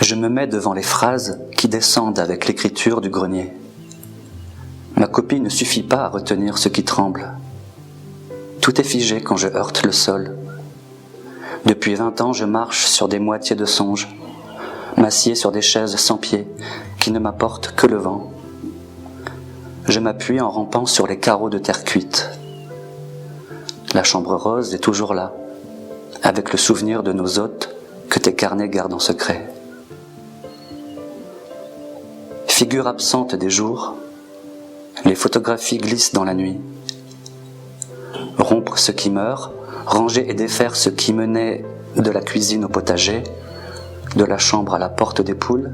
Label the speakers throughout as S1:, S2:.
S1: Je me mets devant les phrases qui descendent avec l'écriture du grenier. Ma copie ne suffit pas à retenir ce qui tremble. Tout est figé quand je heurte le sol. Depuis 20 ans, je marche sur des moitiés de songes, m'assieds sur des chaises sans pieds qui ne m'apportent que le vent. Je m'appuie en rampant sur les carreaux de terre cuite. La chambre rose est toujours là, avec le souvenir de nos hôtes que tes carnets gardent en secret. Figure absente des jours, les photographies glissent dans la nuit. Rompre ce qui meurt, ranger et défaire ce qui menait de la cuisine au potager, de la chambre à la porte des poules.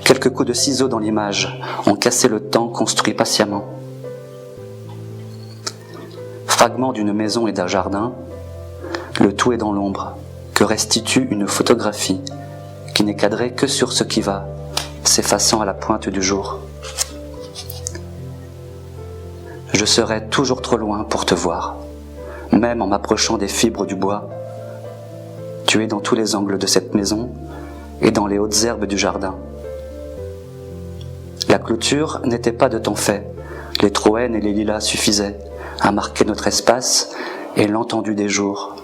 S1: Quelques coups de ciseaux dans l'image ont cassé le temps construit patiemment. Fragment d'une maison et d'un jardin, le tout est dans l'ombre que restitue une photographie qui n'est cadrée que sur ce qui va, s'effaçant à la pointe du jour. Je serai toujours trop loin pour te voir, même en m'approchant des fibres du bois. Tu es dans tous les angles de cette maison et dans les hautes herbes du jardin. La clôture n'était pas de ton fait, les troènes et les lilas suffisaient à marquer notre espace et l'entendu des jours.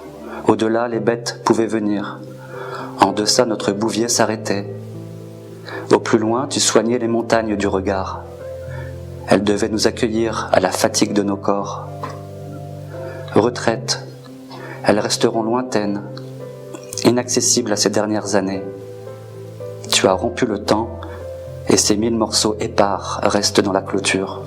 S1: Au-delà, les bêtes pouvaient venir. En deçà, notre bouvier s'arrêtait. Au plus loin, tu soignais les montagnes du regard. Elles devaient nous accueillir à la fatigue de nos corps. Retraite, elles resteront lointaines, inaccessibles à ces dernières années. Tu as rompu le temps et ces 1000 morceaux épars restent dans la clôture.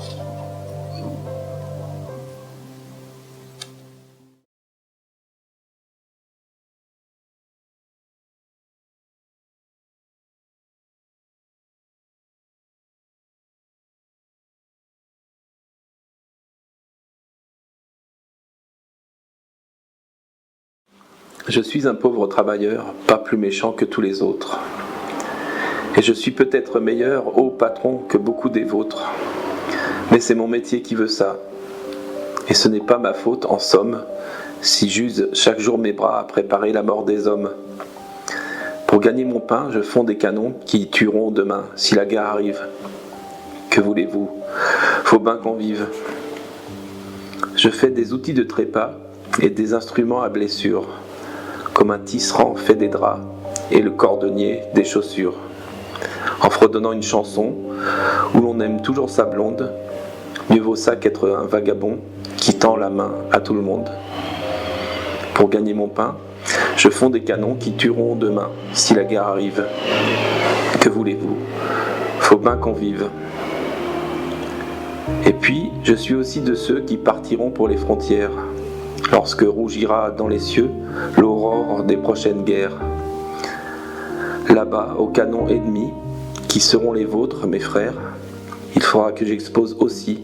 S2: Je suis un pauvre travailleur, pas plus méchant que tous les autres. Et je suis peut-être meilleur, ô patron, que beaucoup des vôtres. Mais c'est mon métier qui veut ça. Et ce n'est pas ma faute, en somme, si j'use chaque jour mes bras à préparer la mort des hommes. Pour gagner mon pain, je fonds des canons qui tueront demain, si la guerre arrive. Que voulez-vous? Faut bien qu'on vive. Je fais des outils de trépas et des instruments à blessures, comme un tisserand fait des draps et le cordonnier des chaussures, en fredonnant une chanson où l'on aime toujours sa blonde. Mieux vaut ça qu'être un vagabond qui tend la main à tout le monde. Pour gagner mon pain, je fonds des canons qui tueront demain si la guerre arrive. Que voulez-vous? Faut bien qu'on vive. Et puis, je suis aussi de ceux qui partiront pour les frontières, lorsque rougira dans les cieux l'aurore des prochaines guerres. Là-bas, aux canons ennemis, qui seront les vôtres, mes frères, il faudra que j'expose aussi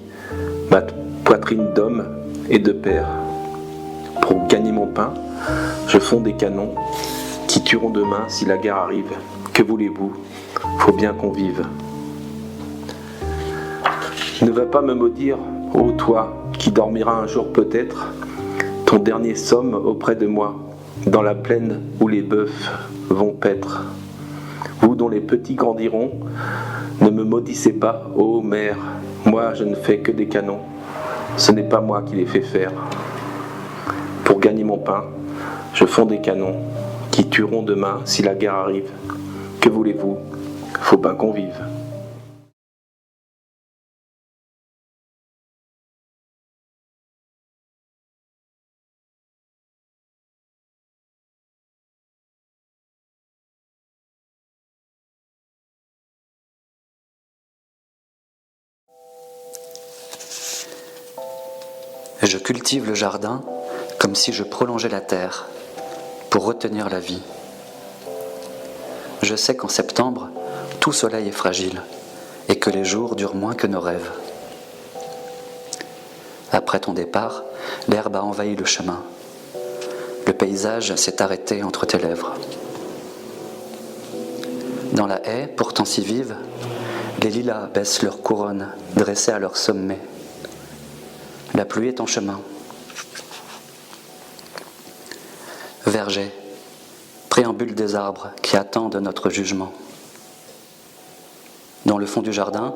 S2: ma poitrine d'homme et de père. Pour gagner mon pain, je fonds des canons qui tueront demain si la guerre arrive. Que voulez-vous? Faut bien qu'on vive. Ne va pas me maudire, ô toi, qui dormiras un jour peut-être, ton dernier somme auprès de moi, dans la plaine où les bœufs vont paître. Vous dont les petits grandiront, ne me maudissez pas, ô mère, moi je ne fais que des canons, ce n'est pas moi qui les fais faire. Pour gagner mon pain, je fonds des canons, qui tueront demain si la guerre arrive. Que voulez-vous? Faut bien qu'on vive.
S1: Je cultive le jardin comme si je prolongeais la terre pour retenir la vie. Je sais qu'en septembre, tout soleil est fragile et que les jours durent moins que nos rêves. Après ton départ, l'herbe a envahi le chemin. Le paysage s'est arrêté entre tes lèvres. Dans la haie, pourtant si vive, les lilas baissent leurs couronnes dressées à leur sommet. La pluie est en chemin. Verger, préambule des arbres qui attendent notre jugement. Dans le fond du jardin,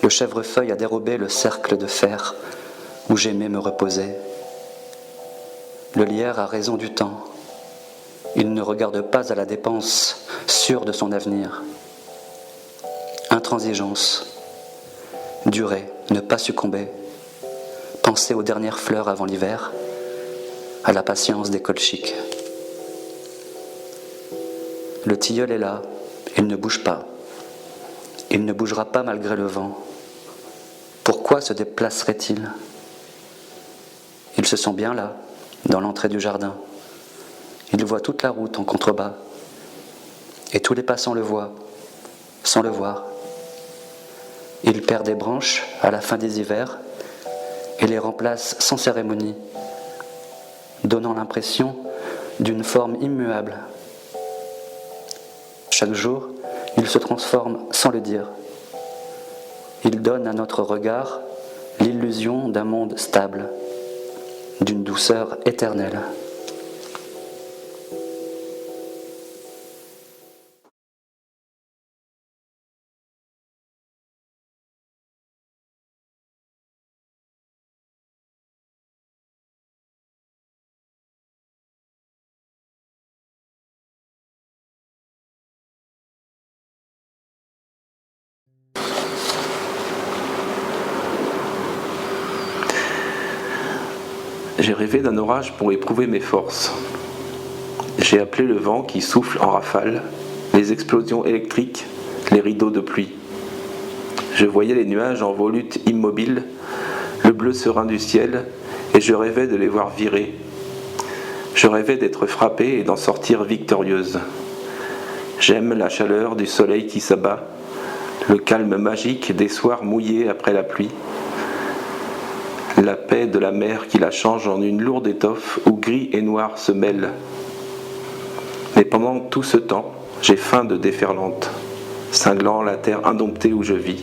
S1: le chèvrefeuille a dérobé le cercle de fer où j'aimais me reposer. Le lierre a raison du temps. Il ne regarde pas à la dépense, sûr de son avenir. Intransigeance, durer, ne pas succomber, penser aux dernières fleurs avant l'hiver, à la patience des colchiques. Le tilleul est là, il ne bouge pas. Il ne bougera pas malgré le vent. Pourquoi se déplacerait-il ? Il se sent bien là, dans l'entrée du jardin. Il voit toute la route en contrebas. Et tous les passants le voient, sans le voir. Il perd des branches à la fin des hivers et les remplace sans cérémonie, donnant l'impression d'une forme immuable. Chaque jour, il se transforme sans le dire. Il donne à notre regard l'illusion d'un monde stable, d'une douceur éternelle.
S2: J'ai rêvé d'un orage pour éprouver mes forces. J'ai appelé le vent qui souffle en rafale, les explosions électriques, les rideaux de pluie. Je voyais les nuages en volutes immobiles, le bleu serein du ciel, et je rêvais de les voir virer. Je rêvais d'être frappée et d'en sortir victorieuse. J'aime la chaleur du soleil qui s'abat, le calme magique des soirs mouillés après la pluie, la paix de la mer qui la change en une lourde étoffe où gris et noir se mêlent. Mais pendant tout ce temps, j'ai faim de déferlante, cinglant la terre indomptée où je vis,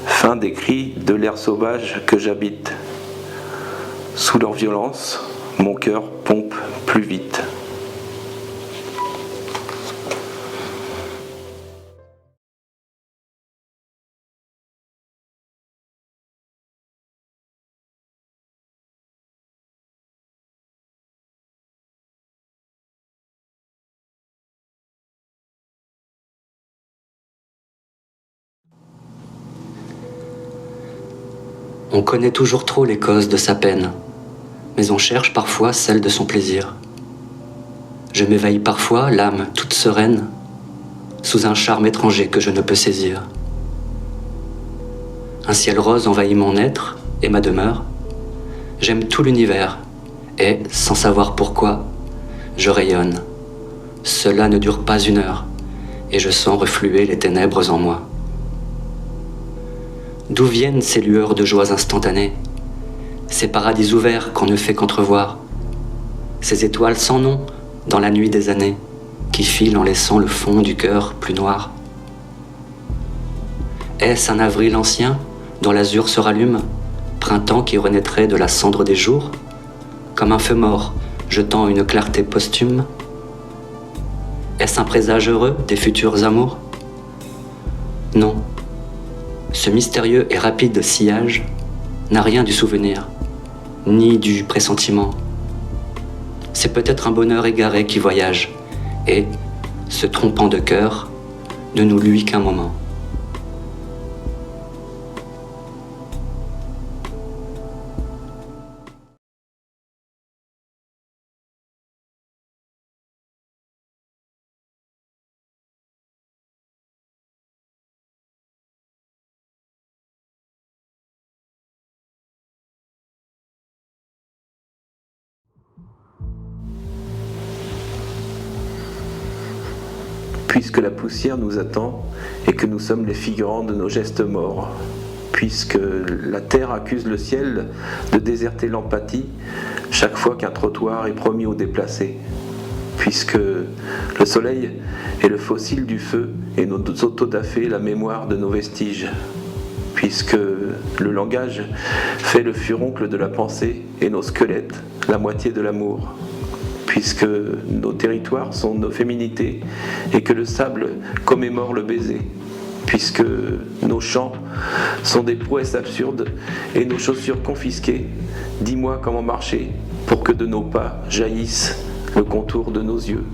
S2: faim des cris de l'air sauvage que j'habite. Sous leur violence, mon cœur pompe plus vite.
S1: On connaît toujours trop les causes de sa peine, mais on cherche parfois celle de son plaisir. Je m'éveille parfois, l'âme toute sereine, sous un charme étranger que je ne peux saisir. Un ciel rose envahit mon être et ma demeure. J'aime tout l'univers et, sans savoir pourquoi, je rayonne. Cela ne dure pas une heure et je sens refluer les ténèbres en moi. D'où viennent ces lueurs de joies instantanées, ces paradis ouverts qu'on ne fait qu'entrevoir, ces étoiles sans nom dans la nuit des années, qui filent en laissant le fond du cœur plus noir? Est-ce un avril ancien dont l'azur se rallume, printemps qui renaîtrait de la cendre des jours, comme un feu mort jetant une clarté posthume? Est-ce un présage heureux des futurs amours? Non. Ce mystérieux et rapide sillage n'a rien du souvenir, ni du pressentiment. C'est peut-être un bonheur égaré qui voyage, et, se trompant de cœur, ne nous luit qu'un moment.
S2: Puisque la poussière nous attend et que nous sommes les figurants de nos gestes morts, puisque la terre accuse le ciel de déserter l'empathie chaque fois qu'un trottoir est promis aux déplacés, puisque le soleil est le fossile du feu et nos autodafés la mémoire de nos vestiges, puisque le langage fait le furoncle de la pensée et nos squelettes la moitié de l'amour, puisque nos territoires sont nos féminités et que le sable commémore le baiser, puisque nos chants sont des prouesses absurdes et nos chaussures confisquées. Dis-moi comment marcher pour que de nos pas jaillisse le contour de nos yeux.